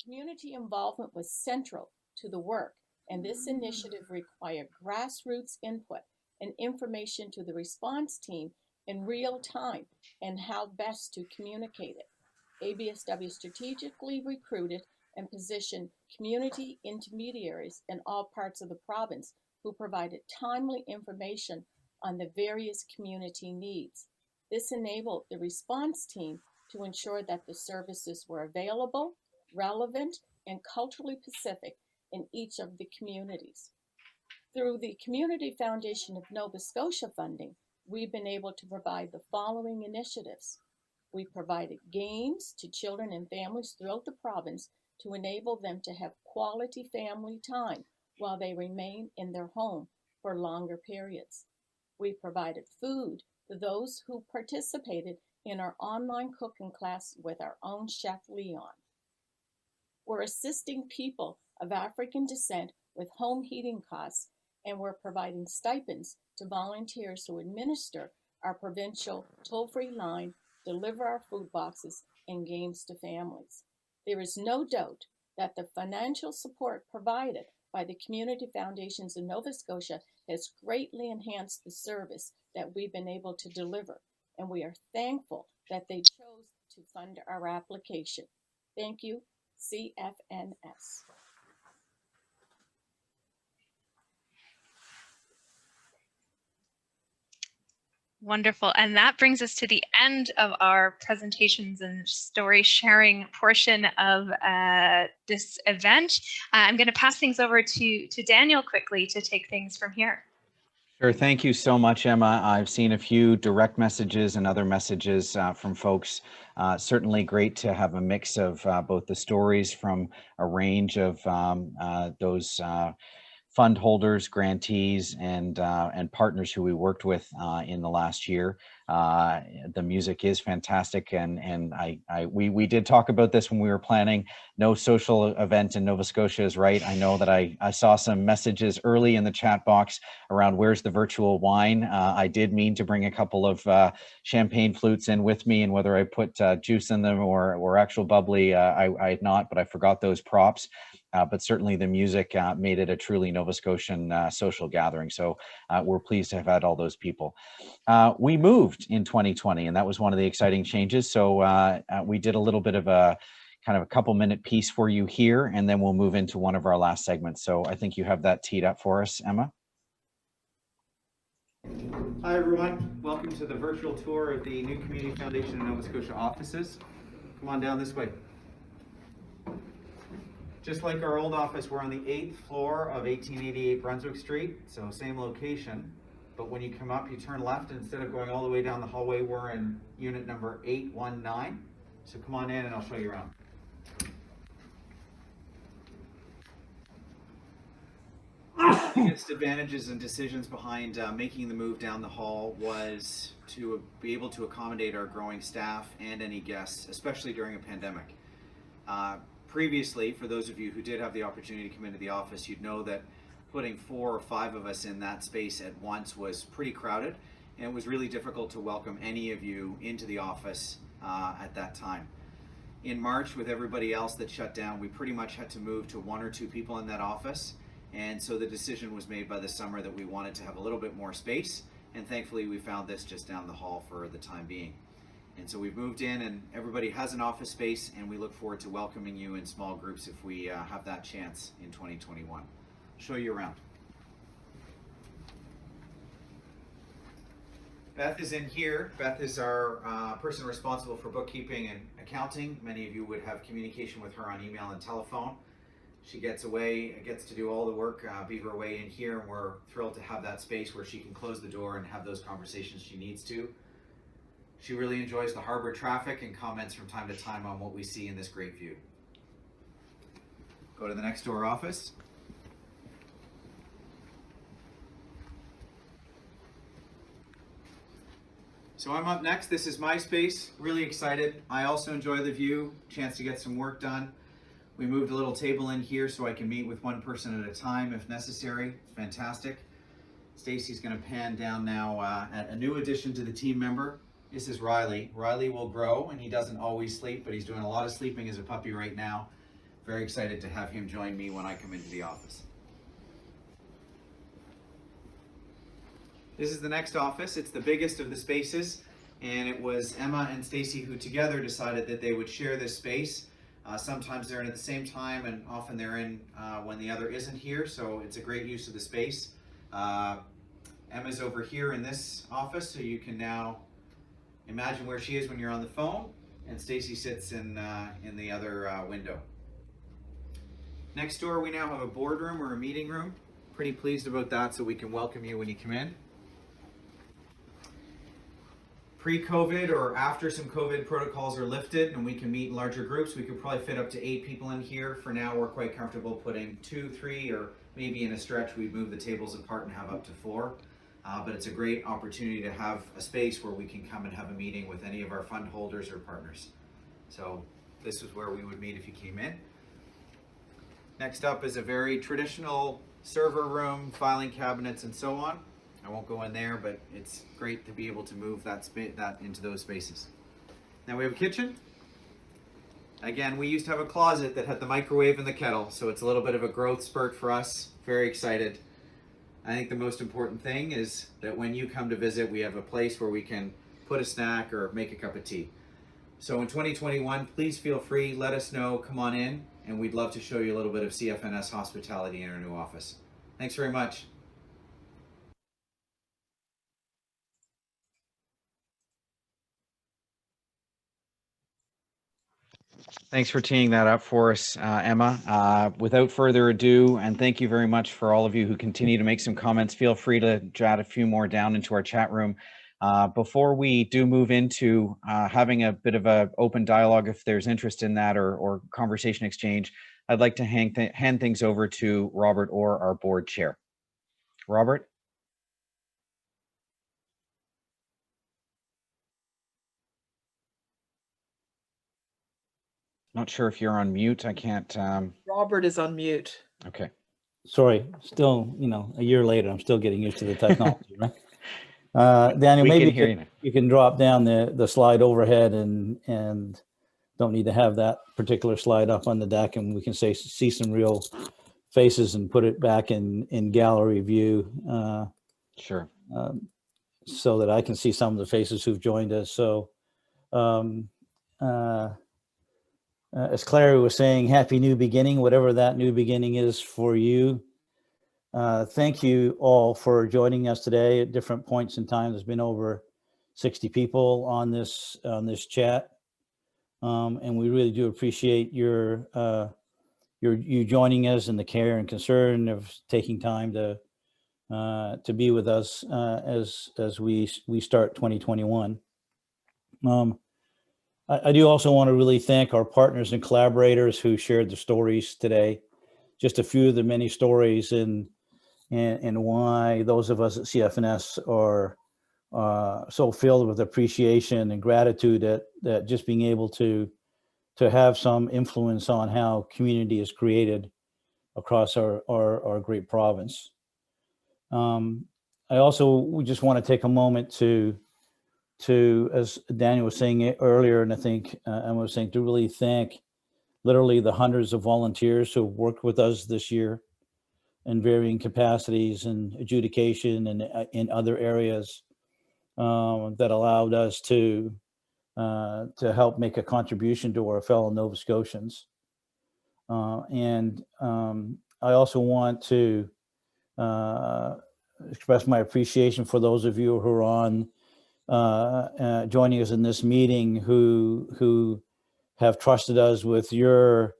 Community involvement was central to the work, and this initiative required grassroots input and information to the response team in real time and how best to communicate it. ABSW strategically recruited and positioned community intermediaries in all parts of the province who provided timely information on the various community needs. This enabled the response team to ensure that the services were available, relevant, and culturally specific in each of the communities. Through the Community Foundation of Nova Scotia funding, we've been able to provide the following initiatives. We provided games to children and families throughout the province to enable them to have quality family time while they remain in their home for longer periods. We provided food to those who participated in our online cooking class with our own Chef Leon. We're assisting people of African descent with home heating costs, and we're providing stipends to volunteers who administer our provincial toll-free line, deliver our food boxes and games to families. There is no doubt that the financial support provided by the community foundations in Nova Scotia has greatly enhanced the service that we've been able to deliver, and we are thankful that they chose to fund our application. Thank you, CFNS. Wonderful. And that brings us to the end of our presentations and story sharing portion of this event. I'm going to pass things over to Daniel quickly to take things from here. Sure. Thank you so much, Emma. I've seen a few direct messages and other messages from folks. Certainly great to have a mix of both the stories from a range of those fund holders, grantees, and partners who we worked with in the last year. The music is fantastic, and we did talk about this when we were planning. No social event in Nova Scotia is right. I know that I saw some messages early in the chat box around where's the virtual wine. I did mean to bring a couple of champagne flutes in with me, and whether I put juice in them or actual bubbly, I had not, but I forgot those props. But certainly the music made it a truly Nova Scotian social gathering. So we're pleased to have had all those people. We moved in 2020, and that was one of the exciting changes. So we did a little bit of a kind of a couple-minute piece for you here, and then we'll move into one of our last segments. So I think you have that teed up for us, Emma. Hi everyone, welcome to the virtual tour of the New Community Foundation in Nova Scotia offices. Come on down this way. Just like our old office, we're on the 8th floor of 1888 Brunswick Street, so same location. But when you come up, you turn left, and instead of going all the way down the hallway, we're in unit number 819. So come on in and I'll show you around. The biggest advantages and decisions behind making the move down the hall was to be able to accommodate our growing staff and any guests, especially during a pandemic. Previously, for those of you who did have the opportunity to come into the office, you'd know that putting 4 or 5 of us in that space at once was pretty crowded, and it was really difficult to welcome any of you into the office at that time. In March, with everybody else that shut down, we pretty much had to move to 1 or 2 people in that office, and so the decision was made by the summer that we wanted to have a little bit more space, and thankfully we found this just down the hall for the time being. And so we've moved in, and everybody has an office space, and we look forward to welcoming you in small groups if we have that chance in 2021. I'll show you around. Beth is in here. Beth is our person responsible for bookkeeping and accounting. Many of you would have communication with her on email and telephone. She gets to do all the work, beaver away in here, and we're thrilled to have that space where she can close the door and have those conversations she needs to. She really enjoys the harbor traffic and comments from time to time on what we see in this great view. Go to the next door office. So I'm up next. This is my space. Really excited. I also enjoy the view, chance to get some work done. We moved a little table in here so I can meet with one person at a time if necessary. Fantastic. Stacy's going to pan down now at a new addition to the team member. This is Riley. Riley will grow, and he doesn't always sleep, but he's doing a lot of sleeping as a puppy right now. Very excited to have him join me when I come into the office. This is the next office. It's the biggest of the spaces, and it was Emma and Stacy who together decided that they would share this space. Sometimes they're in at the same time, and often they're in when the other isn't here, so it's a great use of the space. Emma's over here in this office, so you can now imagine where she is when you're on the phone, and Stacy sits in the other window. Next door, we now have a boardroom or a meeting room. Pretty pleased about that, so we can welcome you when you come in. Pre-COVID or after some COVID protocols are lifted and we can meet in larger groups, we could probably fit up to 8 people in here. For now, we're quite comfortable putting 2, 3, or maybe in a stretch, we'd move the tables apart and have up to 4. But it's a great opportunity to have a space where we can come and have a meeting with any of our fund holders or partners. So this is where we would meet if you came in. Next up is a very traditional server room, filing cabinets, and so on. I won't go in there, but it's great to be able to move that into those spaces. Now we have a kitchen. Again, we used to have a closet that had the microwave and the kettle, so it's a little bit of a growth spurt for us. Very excited. I think the most important thing is that when you come to visit, we have a place where we can put a snack or make a cup of tea. So in 2021, please feel free, let us know, come on in, and we'd love to show you a little bit of CFNS hospitality in our new office. Thanks very much. Thanks for teeing that up for us, Emma. Without further ado, and thank you very much for all of you who continue to make some comments. Feel free to jot a few more down into our chat room. Before we do move into having a bit of an open dialogue, if there's interest in that, or conversation exchange, I'd like to hand things over to Robert Orr, our board chair. Robert? Not sure if you're on mute. I can't. Robert is on mute. Okay. Sorry, still, a year later, I'm still getting used to the technology, right? Daniel, We maybe can hear you now. you can drop down the slide overhead and don't need to have that particular slide up on the deck, and we can see some real faces and put it back in gallery view. Sure. So that I can see some of the faces who've joined us. So as Clary was saying, happy new beginning, whatever that new beginning is for you. Thank you all for joining us today at different points in time. There's been over 60 people on this chat, and we really do appreciate you joining us and the care and concern of taking time to be with us as we start 2021. I do also want to really thank our partners and collaborators who shared the stories today. Just a few of the many stories and why those of us at CFNS are so filled with appreciation and gratitude that just being able to have some influence on how community is created across our great province. I also just want to take a moment to, as Daniel was saying earlier, and I think Emma was saying, to really thank literally the hundreds of volunteers who have worked with us this year in varying capacities and adjudication and in other areas that allowed us to help make a contribution to our fellow Nova Scotians. And I also want to express my appreciation for those of you who are on joining us in this meeting who have trusted us with your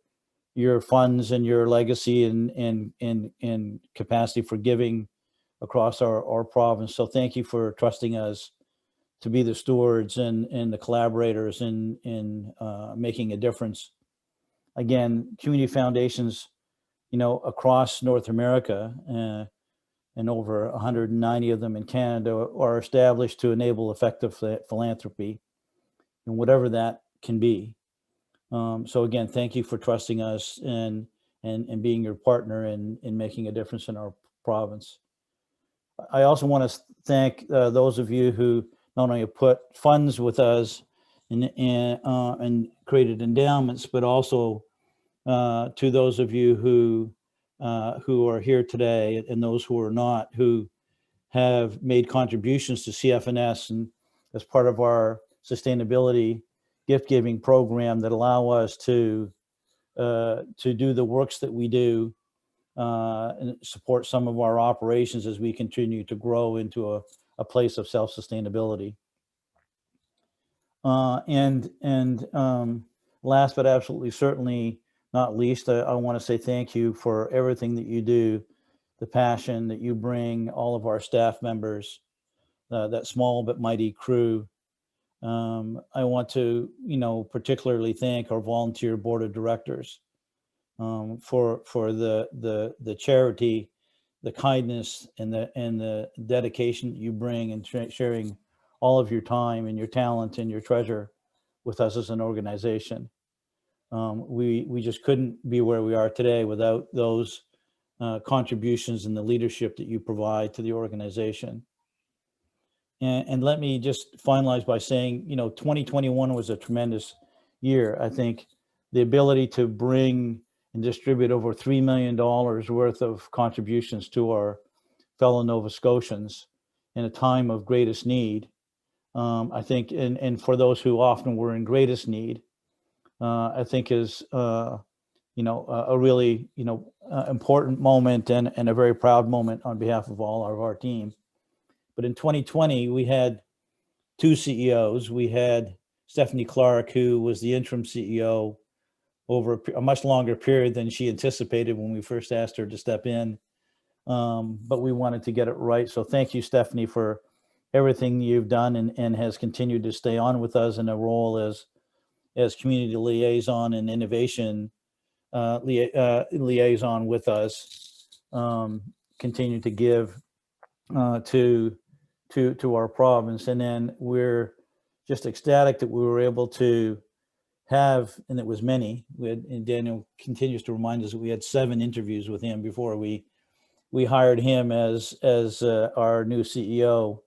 funds and your legacy and capacity for giving across our province. So thank you for trusting us to be the stewards and the collaborators in making a difference. Again, community foundations, across North America, and over 190 of them in Canada, are established to enable effective philanthropy, and whatever that can be. So again, thank you for trusting us and being your partner in making a difference in our province. I also want to thank those of you who not only put funds with us and created endowments, but also to those of you who are here today and those who are not, who have made contributions to CFNS and as part of our sustainability gift giving program that allow us to do the works that we do and support some of our operations as we continue to grow into a place of self-sustainability. And last but absolutely certainly not least, I want to say thank you for everything that you do, the passion that you bring all of our staff members, that small but mighty crew. I want to, particularly thank our volunteer board of directors for the charity, the kindness, and the dedication you bring and sharing all of your time and your talent and your treasure with us as an organization. We just couldn't be where we are today without those contributions and the leadership that you provide to the organization. And let me just finalize by saying, 2021 was a tremendous year. I think the ability to bring and distribute over $3 million worth of contributions to our fellow Nova Scotians in a time of greatest need, I think, and for those who often were in greatest need, I think is, a really, important moment and a very proud moment on behalf of all of our team. But in 2020, we had two CEOs. We had Stephanie Clark, who was the interim CEO over a much longer period than she anticipated when we first asked her to step in. But we wanted to get it right. So thank you, Stephanie, for everything you've done and has continued to stay on with us in a role as community liaison and innovation liaison with us. Continue to give to our province. And then we're just ecstatic that we were able to have, and it was many, and Daniel continues to remind us that we had 7 interviews with him before we hired him as our new CEO.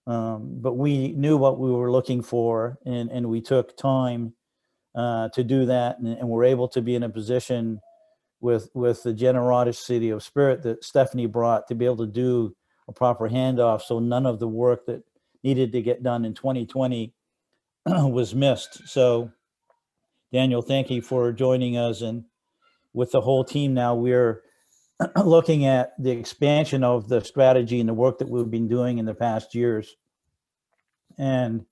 But we knew what we were looking for, and we took time to do that, and we're able to be in a position with the generosity of spirit that Stephanie brought to be able to do a proper handoff, so none of the work that needed to get done in 2020 was missed. So Daniel, thank you for joining us. And with the whole team now, we're looking at the expansion of the strategy and the work that we've been doing in the past years, and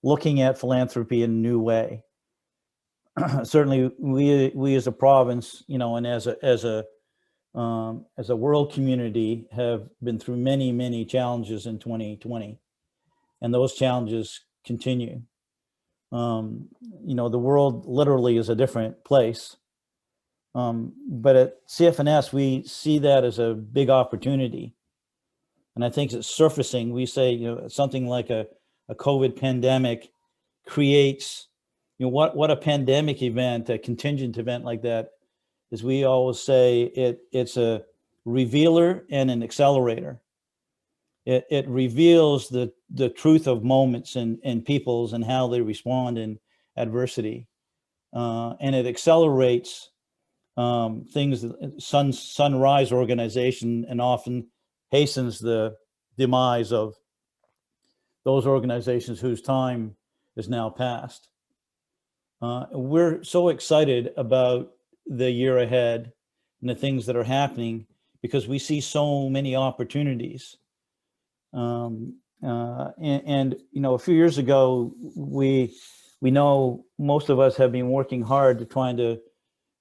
looking at philanthropy in a new way. Certainly, we as a province, and as a world community, have been through many challenges in 2020, and those challenges continue. The world literally is a different place. But at CFNS, we see that as a big opportunity. And I think it's surfacing. We say, something like a COVID pandemic creates, what a pandemic event, a contingent event like that, is we always say it's a revealer and an accelerator. It reveals the truth of moments and peoples and how they respond in adversity. And it accelerates things, sunrise organization, and often hastens the demise of those organizations whose time is now past. We're so excited about the year ahead and the things that are happening because we see so many opportunities. And a few years ago, we know most of us have been working hard to trying to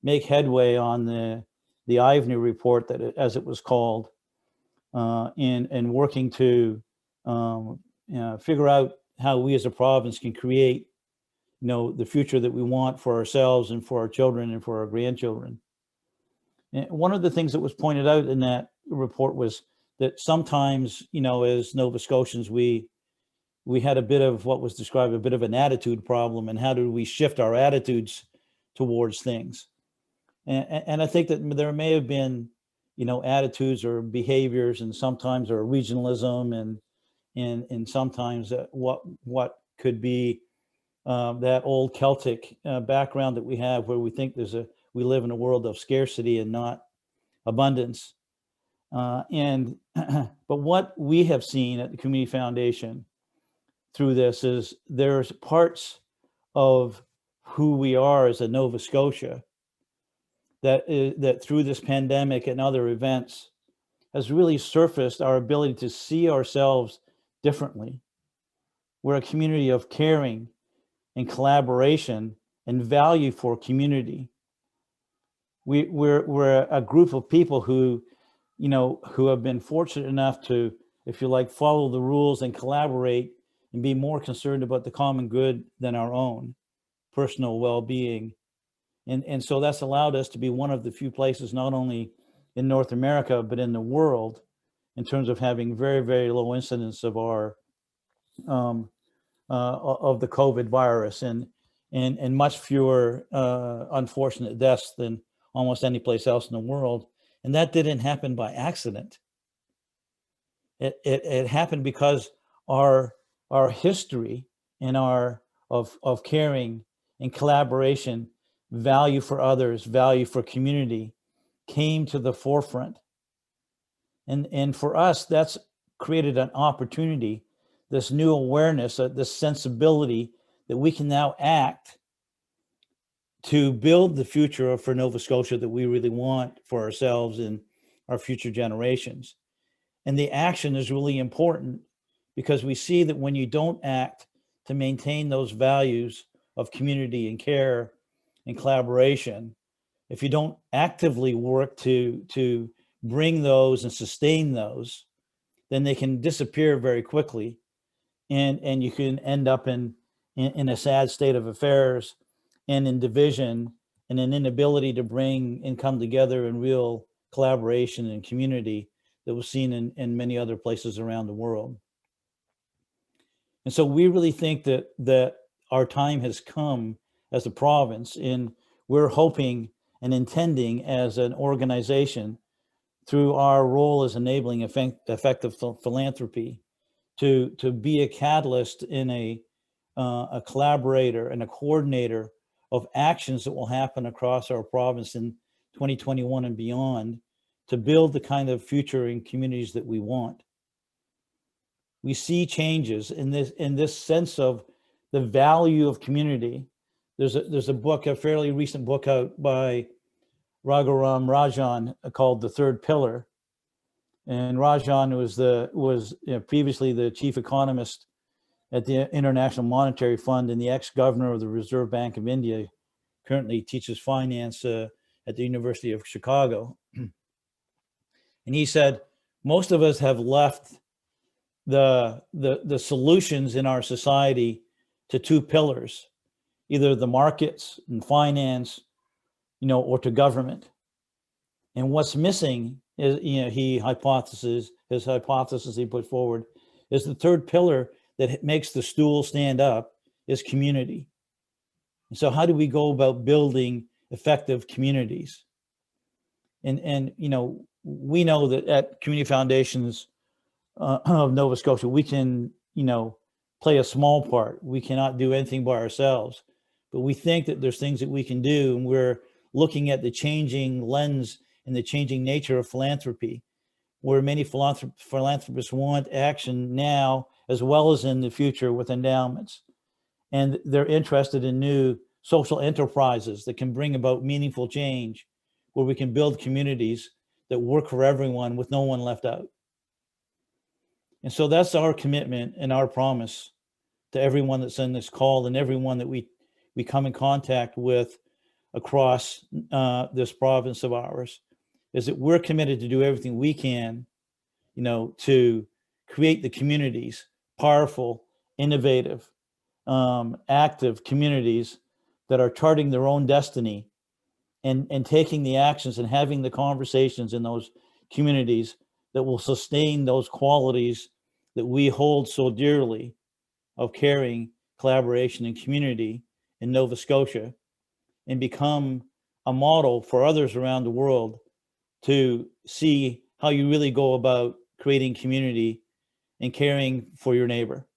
make headway on the Ivney report, that as it was called, and working to figure out how we as a province can create the future that we want for ourselves and for our children and for our grandchildren. And one of the things that was pointed out in that report was that sometimes, as Nova Scotians, we had a bit of what was described a bit of an attitude problem, and how do we shift our attitudes towards things. And I think that there may have been, attitudes or behaviors, and sometimes or regionalism, and sometimes what could be that old Celtic background that we have, where we think we live in a world of scarcity and not abundance. But what we have seen at the Community Foundation through this is there's parts of who we are as a Nova Scotia that through this pandemic and other events has really surfaced our ability to see ourselves differently. We're a community of caring and collaboration and value for community. We're a group of people who have been fortunate enough to, if you like, follow the rules and collaborate and be more concerned about the common good than our own personal well-being. And so that's allowed us to be one of the few places, not only in North America, but in the world, in terms of having very, very low incidence of our of the COVID virus, and much fewer unfortunate deaths than almost any place else in the world. And that didn't happen by accident. It happened because our history and of caring and collaboration, value for others, value for community, came to the forefront. And for us, that's created an opportunity, this new awareness, this sensibility that we can now act to build the future for Nova Scotia that we really want for ourselves and our future generations. And the action is really important, because we see that when you don't act to maintain those values of community and care and collaboration, if you don't actively work to bring those and sustain those, then they can disappear very quickly, and you can end up in a sad state of affairs and in division and an inability to bring and come together in real collaboration and community that was seen in many other places around the world. And so we really think that our time has come as a province, and we're hoping and intending as an organization, through our role as enabling effective philanthropy, to be a catalyst in a collaborator and a coordinator of actions that will happen across our province in 2021 and beyond, to build the kind of future and communities that we want. We see changes in this sense of the value of community. There's a book, a fairly recent book out by Raghuram Rajan called The Third Pillar. And Rajan was previously the chief economist at the International Monetary Fund and the ex-governor of the Reserve Bank of India. Currently teaches finance at the University of Chicago. And he said, most of us have left the solutions in our society to two pillars, either the markets and finance, or to government. And what's missing is, his hypothesis he put forward is the third pillar that makes the stool stand up is community. And so how do we go about building effective communities? And we know that at Community Foundations of Nova Scotia, we can, play a small part. We cannot do anything by ourselves, but we think that there's things that we can do, and we're looking at the changing lens and the changing nature of philanthropy, where many philanthropists want action now as well as in the future with endowments. And they're interested in new social enterprises that can bring about meaningful change, where we can build communities that work for everyone with no one left out. And so that's our commitment and our promise to everyone that's in this call and everyone that we come in contact with across this province of ours, is that we're committed to do everything we can, to create the communities, powerful, innovative, active communities that are charting their own destiny and taking the actions and having the conversations in those communities that will sustain those qualities that we hold so dearly of caring, collaboration, and community in Nova Scotia, and become a model for others around the world to see how you really go about creating community and caring for your neighbor.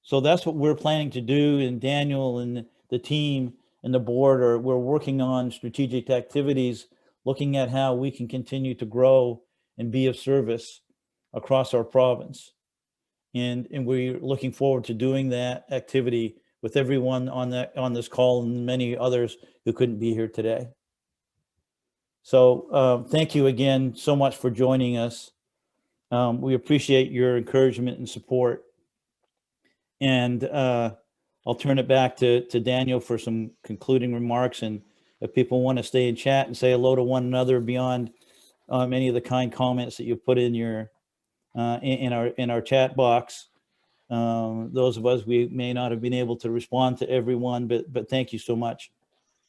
So that's what we're planning to do, and Daniel and the team and the board we're working on strategic activities, looking at how we can continue to grow and be of service across our province. And we're looking forward to doing that activity with everyone on this call and many others who couldn't be here today. So thank you again so much for joining us. We appreciate your encouragement and support. And I'll turn it back to Daniel for some concluding remarks. And if people want to stay in chat and say hello to one another beyond any of the kind comments that you put in your in our chat box, those of us, we may not have been able to respond to everyone, but thank you so much.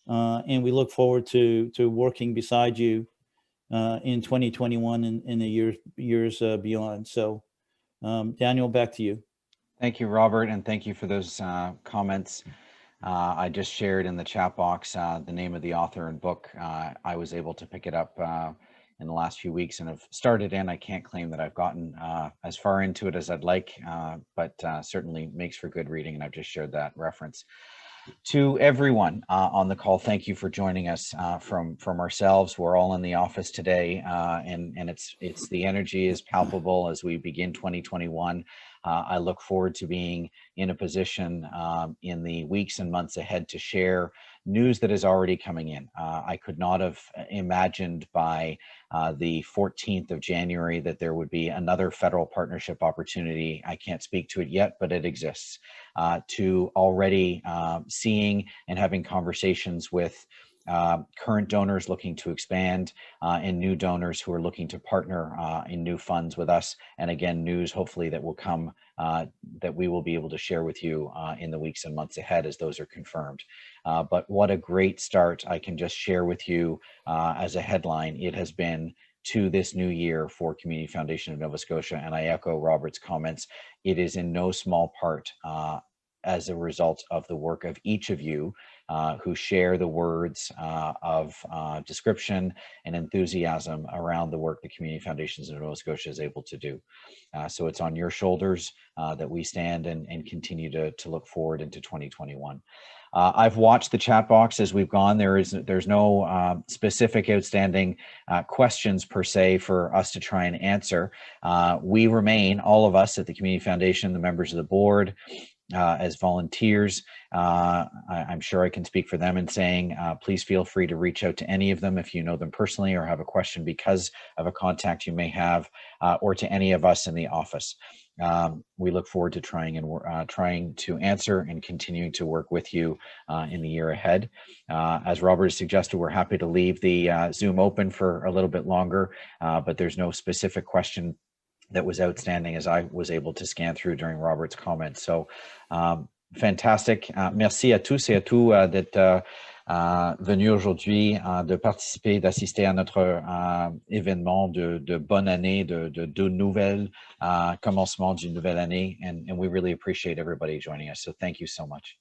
And we look forward to working beside you in 2021 and in the years beyond. So Daniel, back to you. Thank you, Robert, and thank you for those comments. I just shared in the chat box the name of the author and book. I was able to pick it up in the last few weeks and have started in. I can't claim that I've gotten as far into it as I'd like, but certainly makes for good reading, and I've just shared that reference. To everyone on the call, thank you for joining us from ourselves. We're all in the office today, and it's the energy is palpable as we begin 2021. I look forward to being in a position in the weeks and months ahead to share news that is already coming in. I could not have imagined by the 14th of January that there would be another federal partnership opportunity. I can't speak to it yet, but it exists. To already seeing and having conversations with current donors looking to expand and new donors who are looking to partner in new funds with us. And again, news hopefully that will come that we will be able to share with you in the weeks and months ahead as those are confirmed. But what a great start. I can just share with you as a headline, it has been to this new year for Community Foundation of Nova Scotia. And I echo Robert's comments. It is in no small part as a result of the work of each of you who share the words of description and enthusiasm around the work the Community Foundations of Nova Scotia is able to do. So it's on your shoulders that we stand and continue to look forward into 2021. I've watched the chat box as we've gone. There's no specific outstanding questions per se for us to try and answer. We remain, all of us at the Community Foundation, the members of the board, as volunteers. I'm sure I can speak for them in saying, please feel free to reach out to any of them if you know them personally or have a question because of a contact you may have, or to any of us in the office. We look forward to trying to answer and continuing to work with you in the year ahead. As Robert has suggested, we're happy to leave the Zoom open for a little bit longer, but there's no specific question that was outstanding as I was able to scan through during Robert's comments. So fantastic. Merci à tous et à tous d'être venus aujourd'hui, de participer, d'assister à notre événement de bonne année, de nouvelles, commencement d'une nouvelle année. And we really appreciate everybody joining us. So thank you so much.